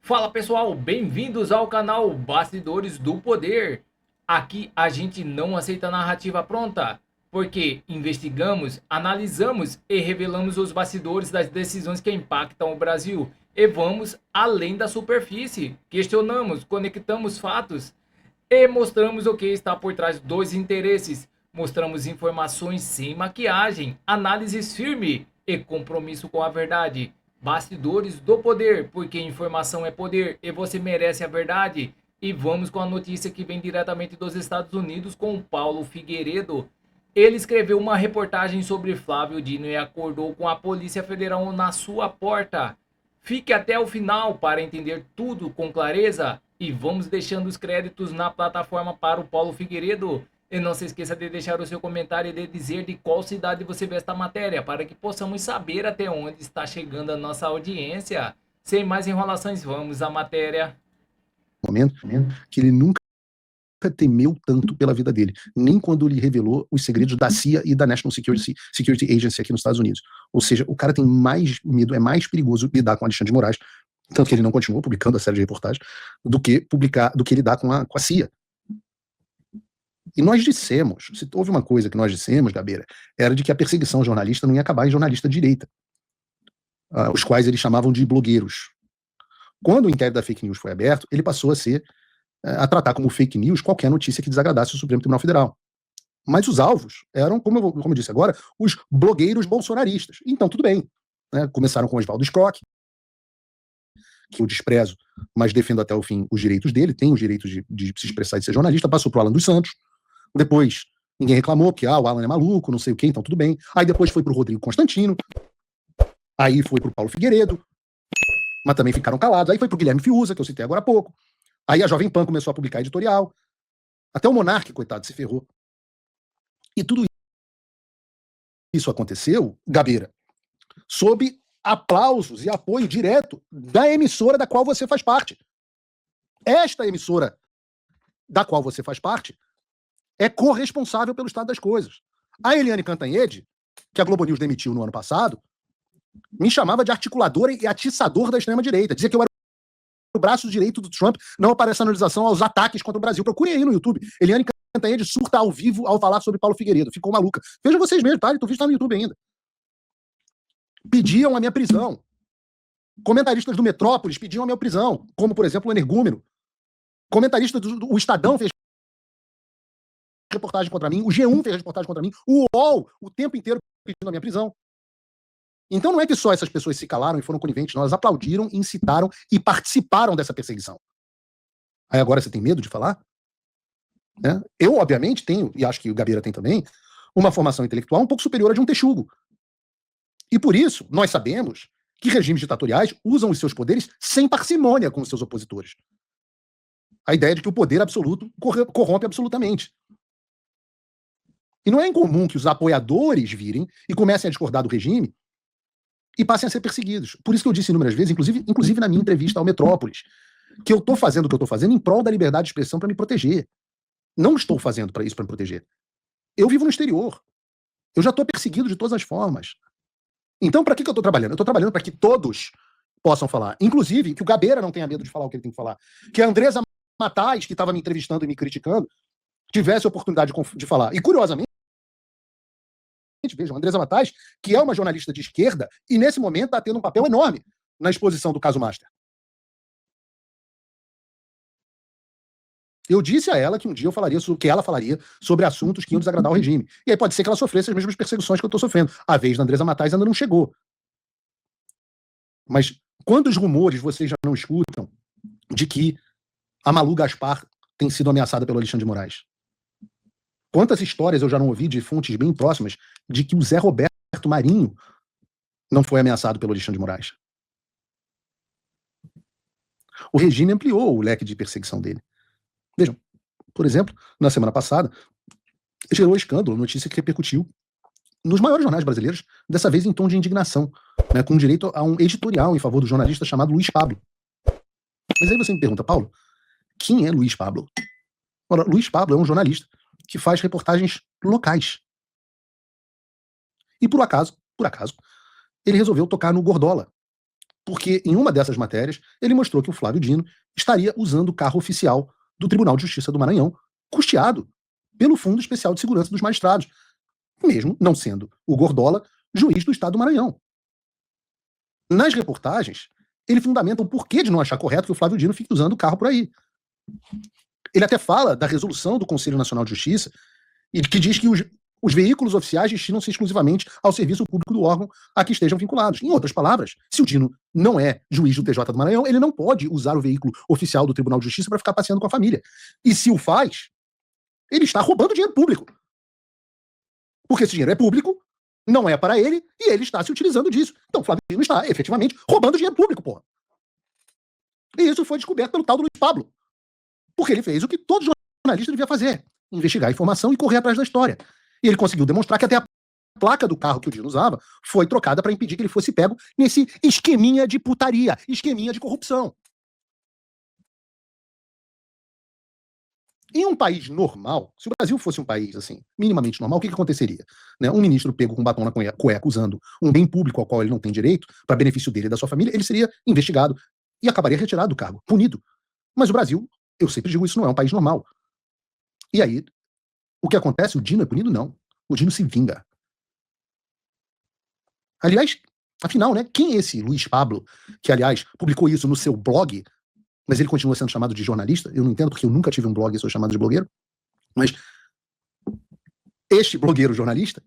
Fala pessoal, bem-vindos ao canal Bastidores do Poder. Aqui a gente não aceita narrativa pronta, porque investigamos, analisamos e revelamos os bastidores das decisões que impactam o Brasil e vamos além da superfície. Questionamos, conectamos fatos e mostramos o que está por trás dos interesses. Mostramos informações sem maquiagem, análises firme e compromisso com a verdade. Bastidores do poder, porque informação é poder e você merece a verdade. E vamos com a notícia que vem diretamente dos Estados Unidos com o Paulo Figueiredo. Ele escreveu uma reportagem sobre Flávio Dino e acordou com a Polícia Federal na sua porta. Fique até o final para entender tudo com clareza e vamos deixando os créditos na plataforma para o Paulo Figueiredo. E não se esqueça de deixar o seu comentário e de dizer de qual cidade você vê esta matéria, para que possamos saber até onde está chegando a nossa audiência. Sem mais enrolações, vamos à matéria. Momento que ele nunca temeu tanto pela vida dele, nem quando ele revelou os segredos da CIA e da National Security Agency aqui nos Estados Unidos. Ou seja, o cara tem mais medo, é mais perigoso lidar com Alexandre de Moraes, tanto que ele não continuou publicando a série de reportagens, do que lidar com a CIA. E nós dissemos, se houve uma coisa que nós dissemos, Gabeira, era de que a perseguição jornalista não ia acabar em jornalista de direita, os quais eles chamavam de blogueiros. Quando o inquérito da fake news foi aberto, ele passou a tratar como fake news qualquer notícia que desagradasse o Supremo Tribunal Federal. Mas os alvos eram, como eu disse agora, os blogueiros bolsonaristas. Então, tudo bem. Né? Começaram com Oswaldo Scrock, que eu desprezo, mas defendo até o fim os direitos dele, tem os direitos de se expressar e de ser jornalista, passou para o Alan dos Santos. Depois, ninguém reclamou, porque o Alan é maluco, não sei o quê, então tudo bem. Aí depois foi para o Rodrigo Constantino, aí foi para o Paulo Figueiredo, mas também ficaram calados. Aí foi para o Guilherme Fiuza, que eu citei agora há pouco. Aí a Jovem Pan começou a publicar editorial. Até o Monark, coitado, se ferrou. E tudo isso aconteceu, Gabeira, sob aplausos e apoio direto da emissora da qual você faz parte. Esta emissora da qual você faz parte é corresponsável pelo estado das coisas. A Eliane Cantanhede, que a Globo News demitiu no ano passado, me chamava de articulador e atiçador da extrema-direita. Dizia que eu era o braço direito do Trump na operacionalização aos ataques contra o Brasil. Procurem aí no YouTube. Eliane Cantanhede surta ao vivo ao falar sobre Paulo Figueiredo. Ficou maluca. Vejam vocês mesmos, tá? O vídeo está no YouTube ainda. Pediam a minha prisão. Comentaristas do Metrópolis pediam a minha prisão, como, por exemplo, o Energúmeno. Comentaristas do Estadão fez reportagem contra mim, o G1 fez reportagem contra mim, o UOL o tempo inteiro pedindo a minha prisão. Então não é que só essas pessoas se calaram e foram coniventes, não, elas aplaudiram, incitaram e participaram dessa perseguição. Aí agora você tem medo de falar? Né? Eu, obviamente, tenho, e acho que o Gabeira tem também, uma formação intelectual um pouco superior a de um texugo. E por isso, nós sabemos que regimes ditatoriais usam os seus poderes sem parcimônia com os seus opositores. A ideia de que o poder absoluto corrompe absolutamente. E não é incomum que os apoiadores virem e comecem a discordar do regime e passem a ser perseguidos. Por isso que eu disse inúmeras vezes, inclusive na minha entrevista ao Metrópolis, que eu estou fazendo o que eu estou fazendo em prol da liberdade de expressão para me proteger. Não estou fazendo para isso para me proteger. Eu vivo no exterior. Eu já estou perseguido de todas as formas. Então, para que eu estou trabalhando? Eu estou trabalhando para que todos possam falar. Inclusive, que o Gabeira não tenha medo de falar o que ele tem que falar. Que a Andresa Matais, que estava me entrevistando e me criticando, tivesse a oportunidade de falar. E, curiosamente, vejam, a Andresa Matais, que é uma jornalista de esquerda, e nesse momento está tendo um papel enorme na exposição do caso Master. Eu disse a ela que um dia eu falaria sobre o que ela falaria sobre assuntos que iam desagradar o regime. E aí pode ser que ela sofresse as mesmas perseguições que eu estou sofrendo. A vez da Andresa Matais ainda não chegou. Mas quantos rumores vocês já não escutam de que a Malu Gaspar tem sido ameaçada pelo Alexandre de Moraes? Quantas histórias eu já não ouvi de fontes bem próximas de que o Zé Roberto Marinho não foi ameaçado pelo Alexandre de Moraes? O regime ampliou o leque de perseguição dele. Vejam, por exemplo, na semana passada, gerou escândalo, notícia que repercutiu nos maiores jornais brasileiros, dessa vez em tom de indignação, né, com direito a um editorial em favor do jornalista chamado Luiz Pablo. Mas aí você me pergunta, Paulo, quem é Luiz Pablo? Ora, Luiz Pablo é um jornalista que faz reportagens locais. E por acaso, ele resolveu tocar no Gordola, porque em uma dessas matérias ele mostrou que o Flávio Dino estaria usando o carro oficial do Tribunal de Justiça do Maranhão, custeado pelo Fundo Especial de Segurança dos Magistrados, mesmo não sendo o Gordola juiz do Estado do Maranhão. Nas reportagens, ele fundamenta o porquê de não achar correto que o Flávio Dino fique usando o carro por aí. Ele até fala da resolução do Conselho Nacional de Justiça, e que diz que os veículos oficiais destinam-se exclusivamente ao serviço público do órgão a que estejam vinculados. Em outras palavras, se o Dino não é juiz do TJ do Maranhão, ele não pode usar o veículo oficial do Tribunal de Justiça para ficar passeando com a família. E se o faz, ele está roubando dinheiro público. Porque esse dinheiro é público, não é para ele, e ele está se utilizando disso. Então o Flávio Dino está, efetivamente, roubando dinheiro público, porra. E isso foi descoberto pelo tal do Luiz Pablo. Porque ele fez o que todo jornalista devia fazer: investigar a informação e correr atrás da história. E ele conseguiu demonstrar que até a placa do carro que o Dino usava foi trocada para impedir que ele fosse pego nesse esqueminha de putaria, esqueminha de corrupção. Em um país normal, se o Brasil fosse um país assim, minimamente normal, o que aconteceria? Né? Um ministro pego com batom na cueca usando um bem público ao qual ele não tem direito, para benefício dele e da sua família, ele seria investigado e acabaria retirado do cargo, punido. Mas o Brasil, eu sempre digo, isso não é um país normal. E aí, o que acontece? O Dino é punido? Não. O Dino se vinga. Aliás, afinal, né, quem é esse Luiz Pablo, que, aliás, publicou isso no seu blog, mas ele continua sendo chamado de jornalista? Eu não entendo, porque eu nunca tive um blog e sou chamado de blogueiro. Mas este blogueiro jornalista,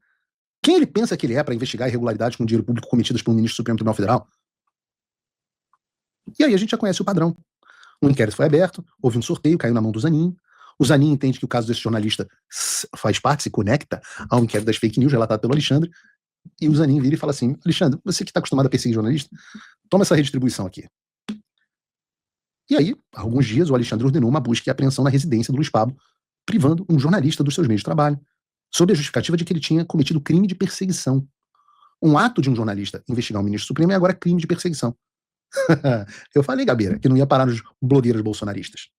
quem ele pensa que ele é para investigar irregularidades com dinheiro público cometidas por um ministro do Supremo Tribunal Federal? E aí a gente já conhece o padrão. Um inquérito foi aberto, houve um sorteio, caiu na mão do Zanin. O Zanin entende que o caso desse jornalista faz parte, se conecta ao inquérito das fake news relatado pelo Alexandre, e o Zanin vira e fala assim: Alexandre, você que está acostumado a perseguir jornalista, toma essa redistribuição aqui. E aí, há alguns dias, o Alexandre ordenou uma busca e apreensão na residência do Luiz Pablo, privando um jornalista dos seus meios de trabalho, sob a justificativa de que ele tinha cometido crime de perseguição. Um ato de um jornalista investigar um ministro supremo é agora crime de perseguição. Eu falei, Gabeira, que não ia parar nos blogueiros bolsonaristas.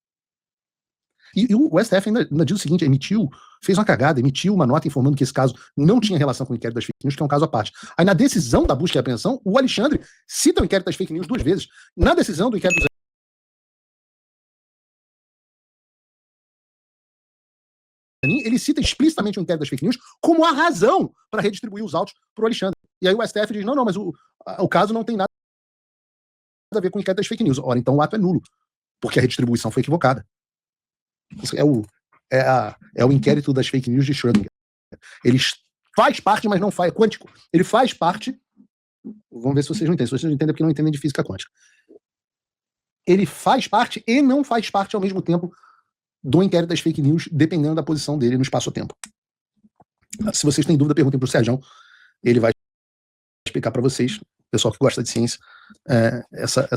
E o STF ainda diz o seguinte: fez uma cagada, emitiu uma nota informando que esse caso não tinha relação com o inquérito das fake news, que é um caso à parte. Aí, na decisão da busca e apreensão, o Alexandre cita o inquérito das fake news 2 vezes. Na decisão do inquérito dos ele cita explicitamente o inquérito das fake news como a razão para redistribuir os autos para o Alexandre. E aí o STF diz: não, mas o caso não tem nada a ver com o inquérito das fake news. Ora, então o ato é nulo, porque a redistribuição foi equivocada. Isso é o inquérito das fake news de Schrödinger. Ele faz parte, mas não faz. É quântico. Ele faz parte. Vamos ver se vocês não entendem. Se vocês não entendem, é porque não entendem de física quântica. Ele faz parte e não faz parte ao mesmo tempo do inquérito das fake news, dependendo da posição dele no espaço-tempo. Se vocês têm dúvida, perguntem para o Sérgio. Ele vai explicar para vocês, pessoal que gosta de ciência, essa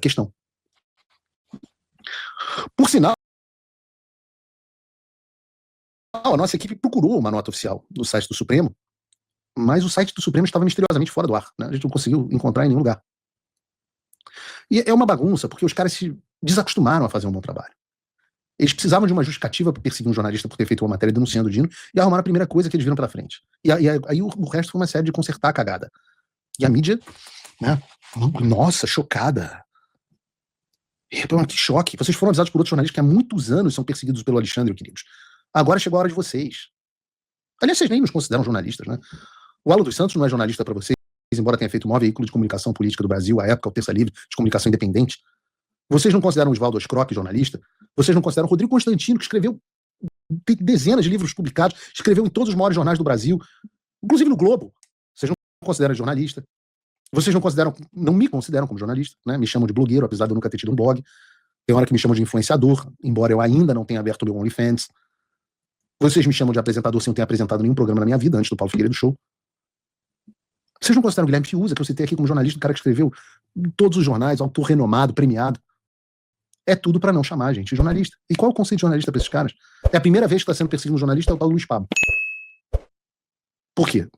questão. Por sinal, a nossa equipe procurou uma nota oficial no site do Supremo, mas o site do Supremo estava misteriosamente fora do ar, né? A gente não conseguiu encontrar em nenhum lugar. E é uma bagunça, porque os caras se desacostumaram a fazer um bom trabalho. Eles precisavam de uma justificativa para perseguir um jornalista por ter feito uma matéria denunciando o Dino, e arrumaram a primeira coisa que eles viram pela frente. E aí o resto foi uma série de consertar a cagada. E a mídia, né, nossa, chocada. Que choque. Vocês foram avisados por outros jornalistas que há muitos anos são perseguidos pelo Alexandre, queridos. Agora chegou a hora de vocês. Aliás, vocês nem nos consideram jornalistas, né? O Alan dos Santos não é jornalista para vocês, embora tenha feito o maior veículo de comunicação política do Brasil, à época, o Terça Livre, de comunicação independente. Vocês não consideram o Oswaldo Scrock jornalista? Vocês não consideram o Rodrigo Constantino, que escreveu dezenas de livros publicados, escreveu em todos os maiores jornais do Brasil, inclusive no Globo. Vocês não consideram jornalista. Vocês não me consideram como jornalista, né? Me chamam de blogueiro, apesar de eu nunca ter tido um blog. Tem hora que me chamam de influenciador, embora eu ainda não tenha aberto o meu OnlyFans. Vocês me chamam de apresentador sem eu ter apresentado nenhum programa na minha vida, antes do Paulo Figueiredo Show. Vocês não consideram o Guilherme Fiuza, que eu citei aqui como jornalista, o cara que escreveu em todos os jornais, autor renomado, premiado. É tudo para não chamar a gente de jornalista. E qual é o conceito de jornalista para esses caras? É a primeira vez que está sendo perseguido um jornalista, é o tal Luiz Pablo. Por quê?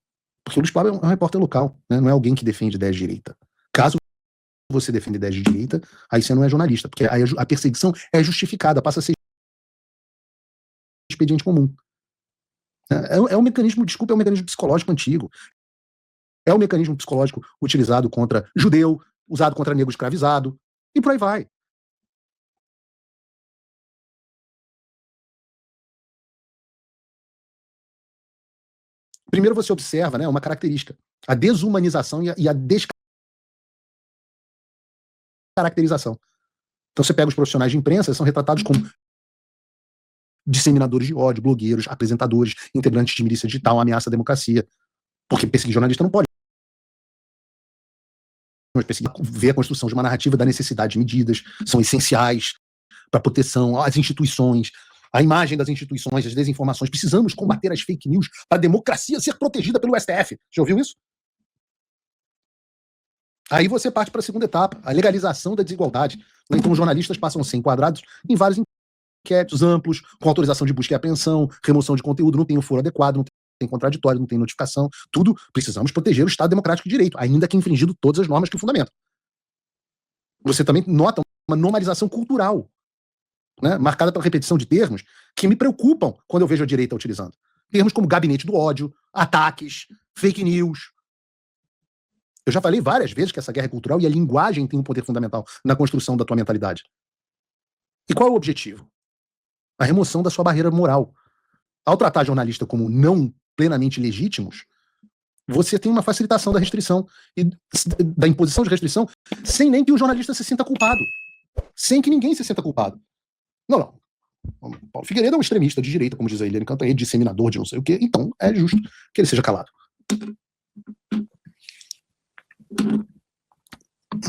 Porque o Luiz Pablo é um repórter local, né? Não é alguém que defende ideias de direita. Caso você defenda ideias de direita, aí você não é jornalista, porque aí a perseguição é justificada, passa a ser expediente comum. É um mecanismo, desculpa, é um mecanismo psicológico antigo. É o mecanismo psicológico utilizado contra judeu, usado contra negro escravizado, e por aí vai. Primeiro você observa, né, uma característica, a desumanização e a descaracterização. Então você pega os profissionais de imprensa, eles são retratados como disseminadores de ódio, blogueiros, apresentadores, integrantes de milícia digital, ameaça à democracia. Porque perseguir jornalista não pode. Ver a construção de uma narrativa da necessidade de medidas, são essenciais para a proteção, as instituições, a imagem das instituições, as desinformações. Precisamos combater as fake news para a democracia ser protegida pelo STF. Já ouviu isso? Aí você parte para a segunda etapa, a legalização da desigualdade. Então os jornalistas passam a ser enquadrados em vários inquéritos amplos, com autorização de busca e apreensão, remoção de conteúdo, não tem o foro adequado, não tem contraditório, não tem notificação, tudo. Precisamos proteger o Estado Democrático de Direito, ainda que infringindo todas as normas que o fundamentam. Você também nota uma normalização cultural, né, marcada pela repetição de termos que me preocupam quando eu vejo a direita utilizando. Termos como gabinete do ódio, ataques, fake news. Eu já falei várias vezes que essa guerra é cultural e a linguagem tem um poder fundamental na construção da tua mentalidade. E qual é o objetivo? A remoção da sua barreira moral. Ao tratar jornalista como não plenamente legítimos, você tem uma facilitação da restrição e da imposição de restrição sem nem que o jornalista se sinta culpado. Sem que ninguém se sinta culpado. Não. Paulo Figueiredo é um extremista de direita, como diz a Eliane Cantanhede, disseminador de não sei o quê, então é justo que ele seja calado.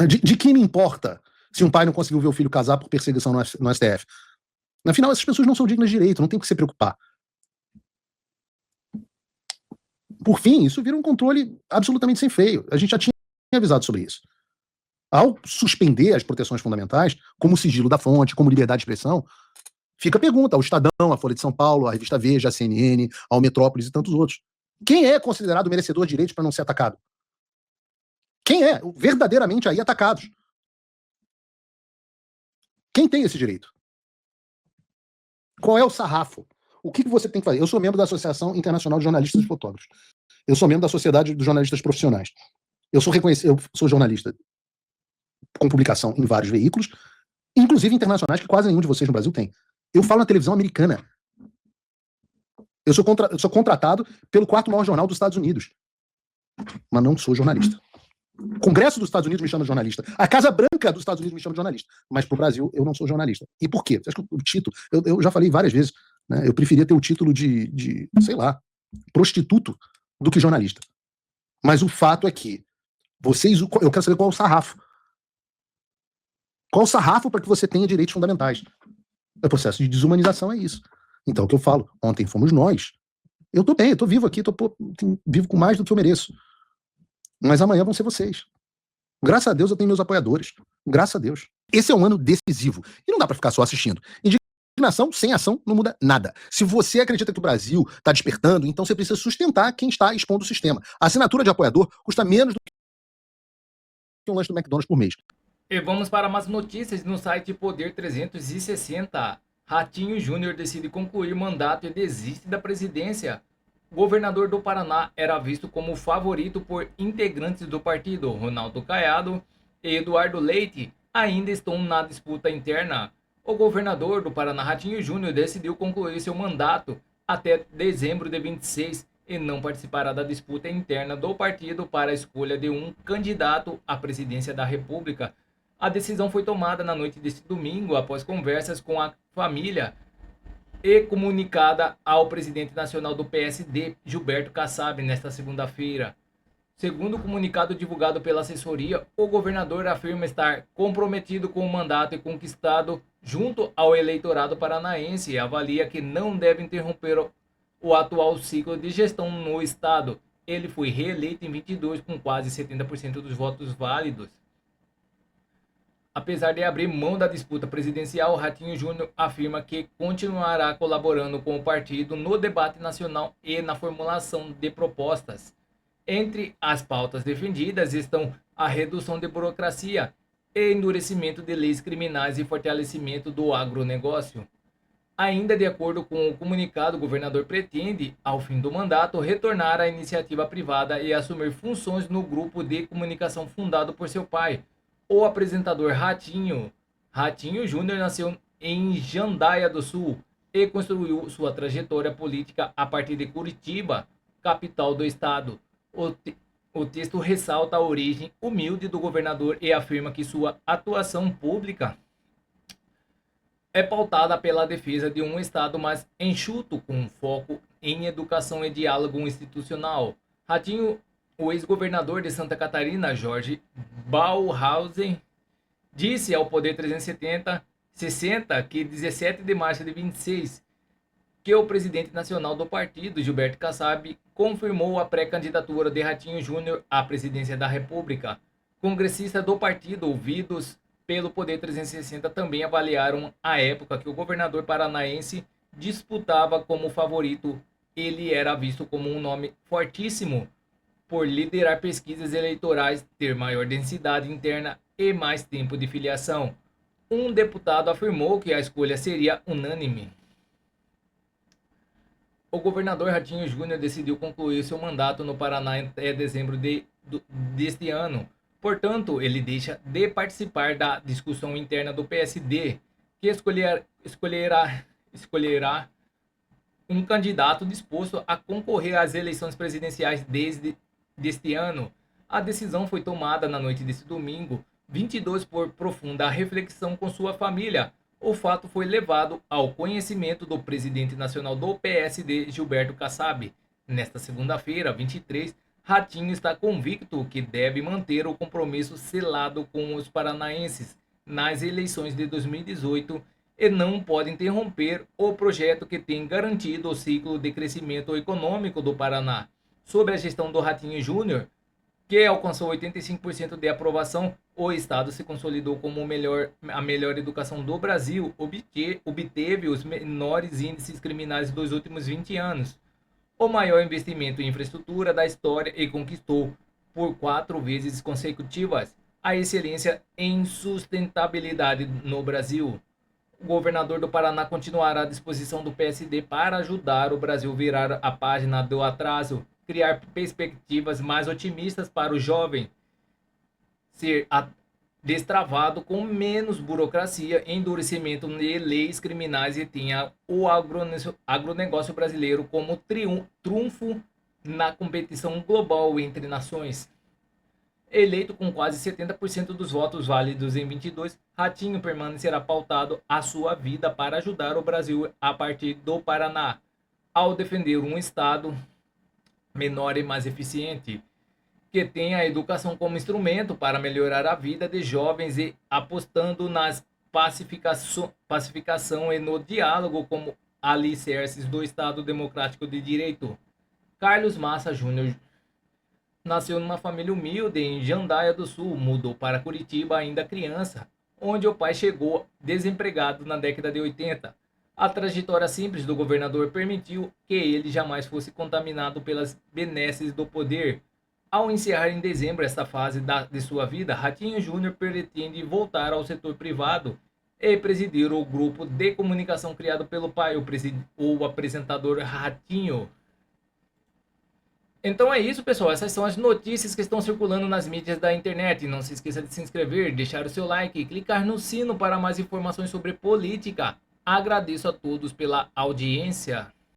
De que me importa se um pai não conseguiu ver o filho casar por perseguição no STF? Afinal, essas pessoas não são dignas de direito, não tem que se preocupar. Por fim, isso vira um controle absolutamente sem freio. A gente já tinha avisado sobre isso. Ao suspender as proteções fundamentais, como o sigilo da fonte, como liberdade de expressão, fica a pergunta ao Estadão, à Folha de São Paulo, à Revista Veja, à CNN, ao Metrópolis e tantos outros. Quem é considerado merecedor de direitos para não ser atacado? Quem é verdadeiramente aí atacados? Quem tem esse direito? Qual é o sarrafo? O que você tem que fazer? Eu sou membro da Associação Internacional de Jornalistas e Fotógrafos. Eu sou membro da Sociedade dos Jornalistas Profissionais. Eu sou jornalista com publicação em vários veículos, inclusive internacionais, que quase nenhum de vocês no Brasil tem. Eu falo na televisão americana. Eu sou contratado pelo quarto maior jornal dos Estados Unidos. Mas não sou jornalista. O Congresso dos Estados Unidos me chama de jornalista. A Casa Branca dos Estados Unidos me chama de jornalista. Mas pro Brasil, eu não sou jornalista. E por quê? Você acha que o título... Eu já falei várias vezes, né? Eu preferia ter o título de, sei lá, prostituto do que jornalista. Mas o fato é que eu quero saber qual é o sarrafo. Qual o sarrafo para que você tenha direitos fundamentais? O processo de desumanização é isso. Então, o que eu falo, ontem fomos nós. Eu tô bem, eu tô vivo aqui, vivo com mais do que eu mereço. Mas amanhã vão ser vocês. Graças a Deus eu tenho meus apoiadores. Graças a Deus. Esse é um ano decisivo. E não dá para ficar só assistindo. Indignação sem ação não muda nada. Se você acredita que o Brasil está despertando, então você precisa sustentar quem está expondo o sistema. A assinatura de apoiador custa menos do que um lanche do McDonald's por mês. E vamos para mais notícias no site Poder 360. Ratinho Júnior decide concluir mandato e desiste da presidência. O governador do Paraná era visto como favorito por integrantes do partido. Ronaldo Caiado e Eduardo Leite ainda estão na disputa interna. O governador do Paraná, Ratinho Júnior, decidiu concluir seu mandato até dezembro de 26 e não participará da disputa interna do partido para a escolha de um candidato à presidência da República. A decisão foi tomada na noite deste domingo, após conversas com a família e comunicada ao presidente nacional do PSD, Gilberto Kassab, nesta segunda-feira. Segundo o comunicado divulgado pela assessoria, o governador afirma estar comprometido com o mandato e conquistado junto ao eleitorado paranaense e avalia que não deve interromper o atual ciclo de gestão no estado. Ele foi reeleito em 22 com quase 70% dos votos válidos. Apesar de abrir mão da disputa presidencial, Ratinho Júnior afirma que continuará colaborando com o partido no debate nacional e na formulação de propostas. Entre as pautas defendidas estão a redução de burocracia, endurecimento de leis criminais e fortalecimento do agronegócio. Ainda de acordo com o comunicado, o governador pretende, ao fim do mandato, retornar à iniciativa privada e assumir funções no grupo de comunicação fundado por seu pai, o apresentador Ratinho. Ratinho Júnior nasceu em Jandaia do Sul e construiu sua trajetória política a partir de Curitiba, capital do estado. O texto ressalta a origem humilde do governador e afirma que sua atuação pública é pautada pela defesa de um Estado mais enxuto, com foco em educação e diálogo institucional. Ratinho, o ex-governador de Santa Catarina, Jorge Bauhausen, disse ao Poder 360 que 17 de março de 26 que o presidente nacional do partido, Gilberto Kassab, confirmou a pré-candidatura de Ratinho Júnior à presidência da República. Congressistas do partido, ouvidos pelo Poder 360, também avaliaram a época que o governador paranaense disputava como favorito. Ele era visto como um nome fortíssimo por liderar pesquisas eleitorais, ter maior densidade interna e mais tempo de filiação. Um deputado afirmou que a escolha seria unânime. O governador Ratinho Júnior decidiu concluir seu mandato no Paraná até dezembro deste ano. Portanto, ele deixa de participar da discussão interna do PSD, que escolherá um candidato disposto a concorrer às eleições presidenciais deste ano. A decisão foi tomada na noite deste domingo, 22, por profunda reflexão com sua família. O fato foi levado ao conhecimento do presidente nacional do PSD, Gilberto Kassab. Nesta segunda-feira, 23, Ratinho está convicto que deve manter o compromisso selado com os paranaenses nas eleições de 2018 e não pode interromper o projeto que tem garantido o ciclo de crescimento econômico do Paraná. Sob a gestão do Ratinho Júnior, que alcançou 85% de aprovação, o Estado se consolidou como a melhor educação do Brasil, obteve os menores índices criminais dos últimos 20 anos, o maior investimento em infraestrutura da história e conquistou, por 4 vezes consecutivas, a excelência em sustentabilidade no Brasil. O governador do Paraná continuará à disposição do PSD para ajudar o Brasil a virar a página do atraso, criar perspectivas mais otimistas para o jovem, ser destravado com menos burocracia, endurecimento de leis criminais e tenha o agronegócio brasileiro como trunfo na competição global entre nações. Eleito com quase 70% dos votos válidos em 22, Ratinho permanecerá pautado a sua vida para ajudar o Brasil a partir do Paraná, ao defender um Estado menor e mais eficiente, que tenha a educação como instrumento para melhorar a vida de jovens e apostando nas pacificação e no diálogo como alicerces do Estado Democrático de Direito. Carlos Massa Júnior nasceu numa família humilde em Jandaia do Sul, mudou para Curitiba ainda criança, onde o pai chegou desempregado na década de 80. A trajetória simples do governador permitiu que ele jamais fosse contaminado pelas benesses do poder. Ao encerrar em dezembro esta fase de sua vida, Ratinho Júnior pretende voltar ao setor privado e presidir o grupo de comunicação criado pelo pai, o apresentador Ratinho. Então é isso, pessoal. Essas são as notícias que estão circulando nas mídias da internet. Não se esqueça de se inscrever, deixar o seu like e clicar no sino para mais informações sobre política. Agradeço a todos pela audiência.